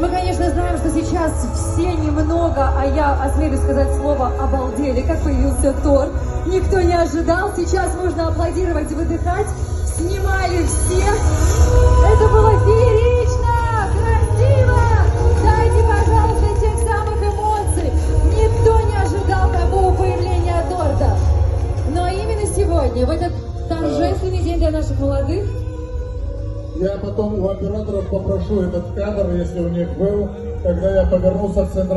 мы, конечно, знаем, что сейчас все немного, а я осмелюсь сказать слово, обалдели, как появился торт. Никто не ожидал, сейчас можно аплодировать и выдыхать. Снимали все. Это было феерично, красиво. Дайте, пожалуйста, тех самых эмоций. Никто не ожидал такого появления торта. Но именно сегодня, в этот торжественный день для наших молодых, я потом у операторов попрошу этот кадр, если у них был, когда я повернулся к центру.